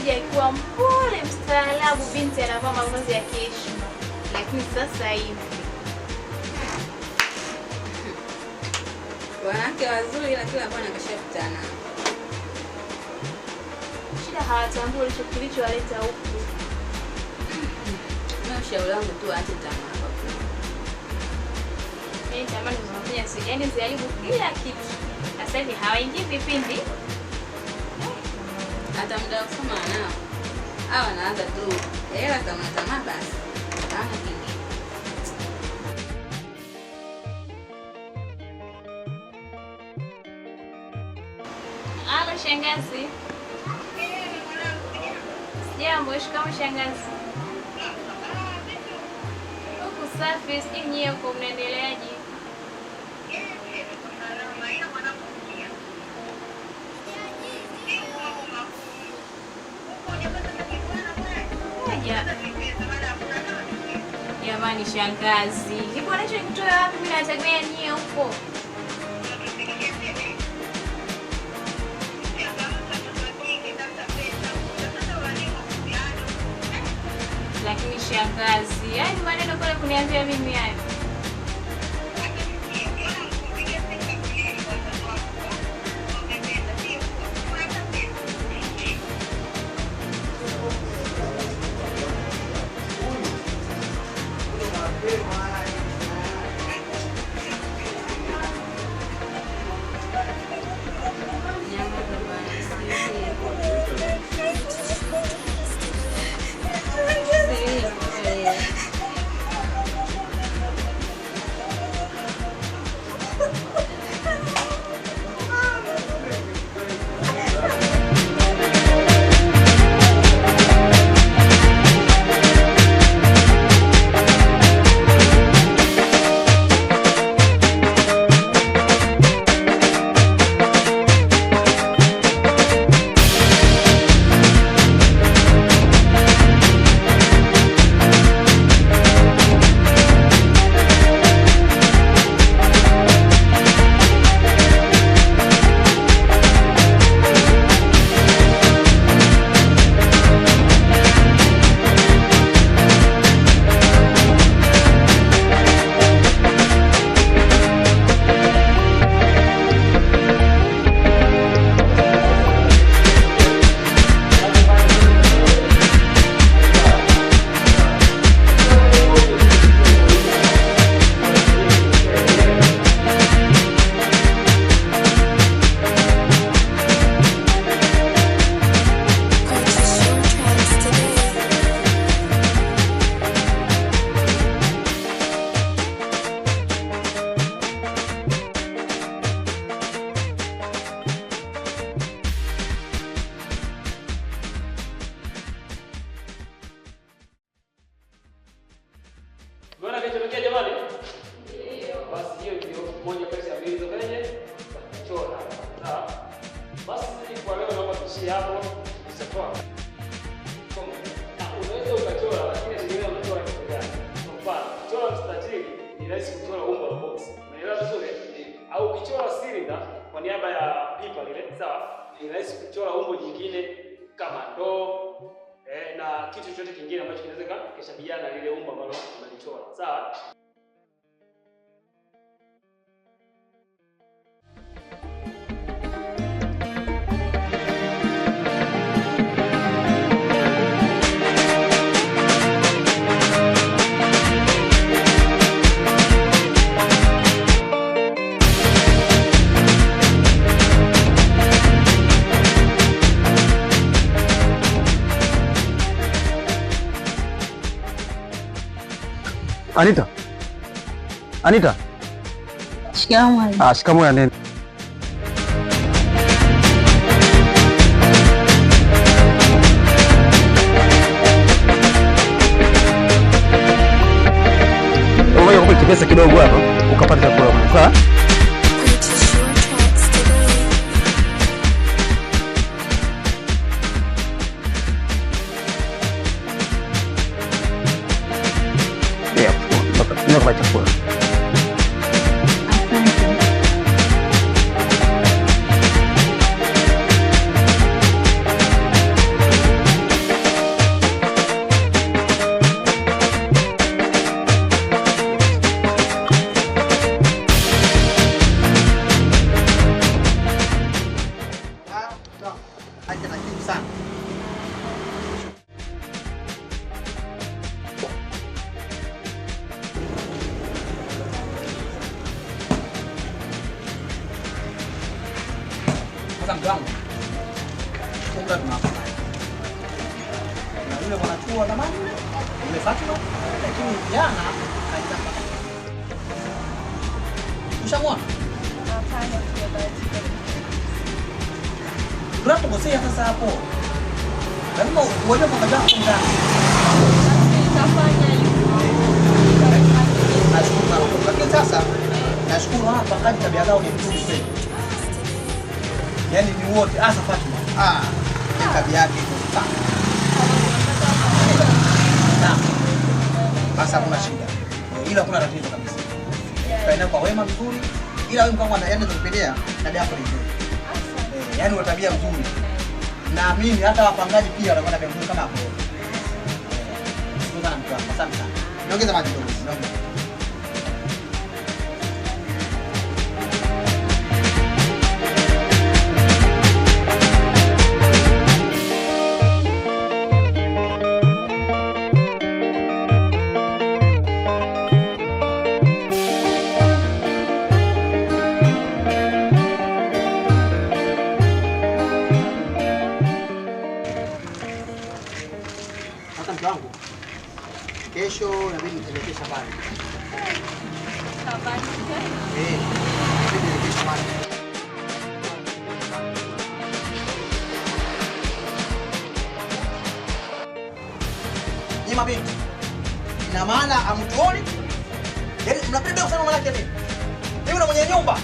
alikuja akiwa mpole, mstaarabu, binti anavaa mavazi ya kiheshima. Lakini sasa hivi wanawake wazuri na kila bwana kashakutana. Shida hawatambui kilichowaleta huku. Mimi ushauri wangu tu aache tamaa hapa. Tamaa ndio zinafanya sijani ziharibu kila kitu. Sasa hivi hawaingii vipindi. Hata muda wa kusoma nao. Hawa wanaanza tu. Hela kama tamaa basi. Hawana kingine. Halo shangazi. Jambo, shikamoo shangazi. Huku safi, sijui nyie huko mnaendeleaje? Jamani shangazi, nipo nacho nikutoe wapi? Mimi nategemea nyie huko. Lakini shangazi, yaani maneno pale kuniambia mimi hayo. Mbona kilichotokea jamani? Ndio. Basi hiyo ndio moja kati ya mbinu zenye kuchora. Sawa? Basi kwa leo naomba tuishie hapo. Isatoa. Unaweza ukachora lakini sio unachora kitu gani? Kwa mfano, kuchora mstatili ni rahisi kuchora umbo la box. Unaelewa vizuri? Au ukichora silinda kwa niaba ya pipa lile, sawa? Ni rahisi kuchora umbo jingine kama ndoo na kitu chochote kingine ambacho kinaweza kishabiana lile umbo ambalo unalichora. Sawa? Anita. Anita. Shikamoo. Shikamoo ya nini? Wewe uko kipesa kidogo hapa ukapata chakula. Sawa? Kwa chakula. wangu. Kumbe tunapata. Na yule mwanachuo zamani, yule Fatima, lakini jana kaitaka. Ushamwona? Hapana, sijabahatika. Tunapokosea sasa hapo. Lazima uone kwamba jambo ndani. Nitafanya hivyo. Nashukuru sana. Lakini sasa nashukuru hapa kadi tabia zao ni nzuri kweli. Yaani ni wote hasa Fatima. Ni tabia yake iko sawa. Basi hakuna shida. Ila kuna tatizo kabisa. Kaenda kwa wema vizuri. Ila wewe kama yaani tukipelea tabia yako ni nzuri. Yaani una tabia nzuri. Naamini hata wapangaji pia wanakuwa na tabia nzuri kama hapo. Sana mtu wangu. Asante sana. Niongeza maji kidogo. Kesho inabidi nipeleke shambani. Shambani tena? Inabidi nipeleke shambani. Nyima binti. Ina maana hamtuoni? Yaani mnapenda kusema maana yake nini? Mimi na mwenye nyumba.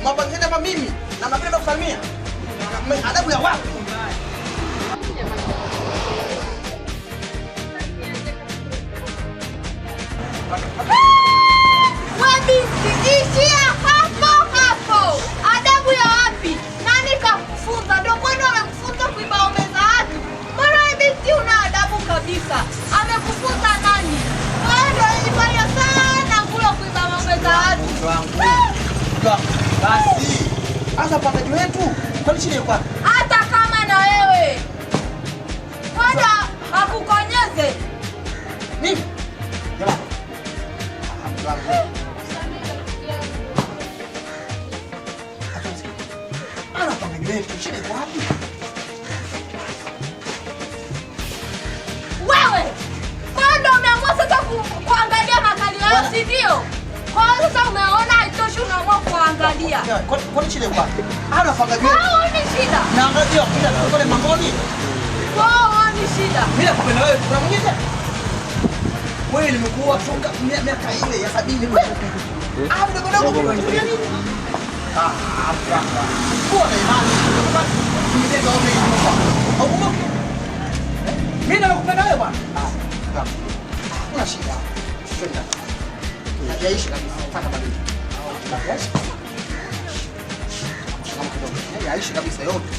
Mwapangia kama mimi na mnapenda kusalimia. Adabu ya wapi? Ishia hapo. Adabu ya wapi? Nani kakufunza? Ndio kwani amekufunza kuiba omeza watu? Mbona wewe binti una adabu kabisa? Amekufunza nani? Wewe ndio unajifanya sana kula kuiba omeza watu. Basi. Asa pakaji wetu. Kwani shida yuko wapi? Hata kama na wewe. Kwani akukonyeze? Nini? Jamaa. Wewe! Kwa ndo umeamua sasa kuangalia makali yao, si ndio? Kwa sasa umeona haitoshi unaamua kuangalia. Kwa nini shida kwa? Ana fangaje? Wao ni shida. Naangalia kila kule mangoni. Wao ni shida. Mimi nakupenda wewe, kuna mwingine? Wewe nimekuwa toka miaka ile ya 70 wewe. Ndio kwa nini? Hapana. Kwa imani. Mimi ndio mimi. Mimi nakupenda wewe bwana. Kuna shida. Twenda. Najaishi kabisa. Pata badili. Yaishi kabisa yote.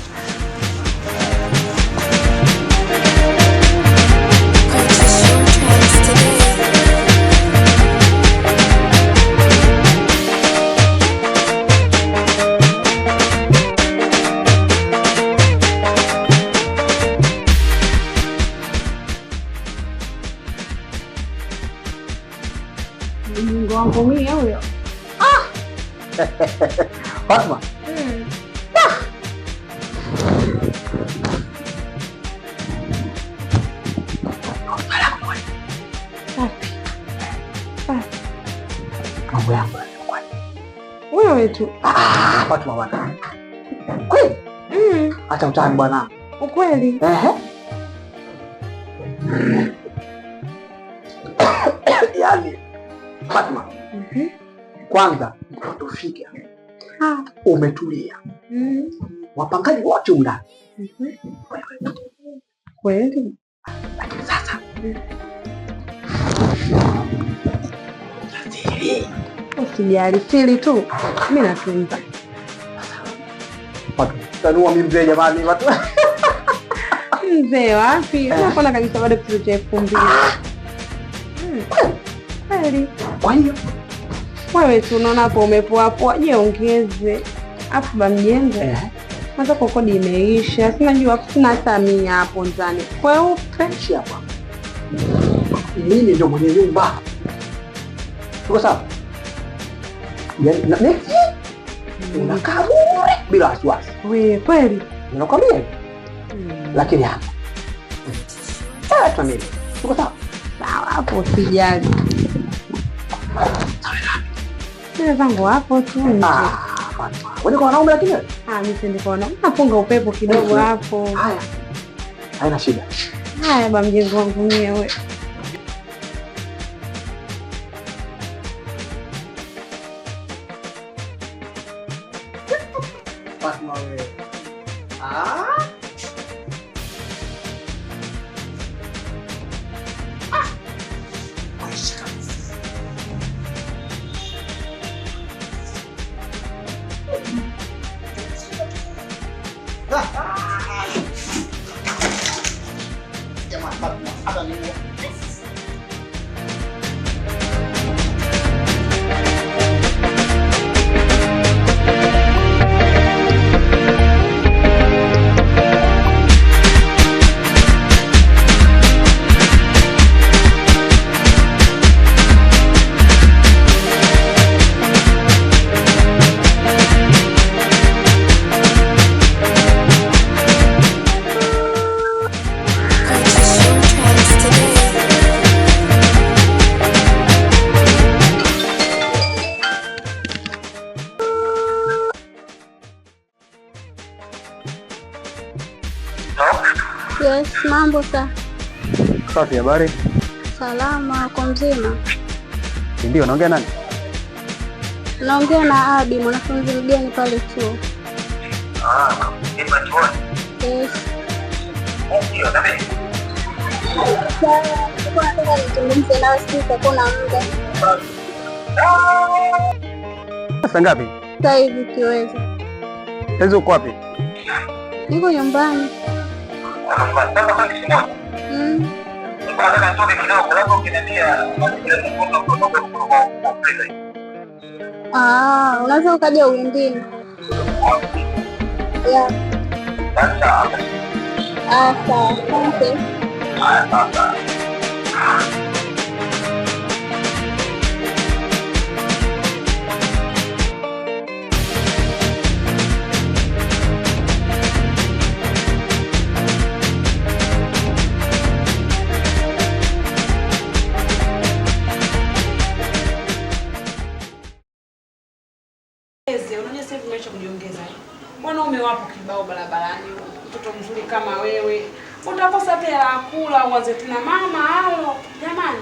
Mungu wangu mimi huyo. Fatma. Mambo yangu kwani. Wewe tu. Fatma bwana. Kweli? Acha utani bwana. Ukweli? Yaani Fatma. Kwanza tufike. Umetulia. Wapangaji wote ndani. Kweli? Lakini sasa usijali, siri tu. Mimi natunza. Watu tanua mimi mzee jamani watu. Mzee wapi? Unaona kabisa bado kitu cha 2000. Kweli? Kwa hiyo wewe tu unaona hapo umepoa poa, jiongeze. Afu bamjenge. Hata kodi imeisha. Sinajua sina hata 100 hapo ndani. Kweupe hapa. Mimi ndio mwenye nyumba. Tuko sawa? Yaani na next unakaa bure bila wasiwasi. Wewe kweli? Ninakwambia. Lakini hapa. Sawa familia. Tuko sawa? Sawa hapo usijali. Sasa zangu hapo tu. Wewe kwa wanaume lakini? Mimi sindi kwa wanaume. Napunga upepo kidogo hapo. Haya. Haina shida. Haya baba mjengo wangu mie wewe. Fatma wewe. Jamaa Fatma, hata mimi. Yes, mambo sa. Safi, habari? Salama, uko mzima? Ndio, naongea nani? Naongea na Abi, mwanafunzi mgeni pale chuo. Nipa chuoni? Yes. Ndio, na mimi. Kwa nataka nizungumze nawe, sisi kuna muda. Sasa ngapi? Sasa hivi kiweza. Sasa uko wapi? Niko nyumbani. Unaweza ukaja Ulindini. Yeah. Sawa. Asante. Unajua sasa hivi umeacha kujiongeza. Wanaume wapo kibao barabarani. Mtoto mzuri kama wewe utakosa hata ya kula, uanze tena mama halo. Jamani.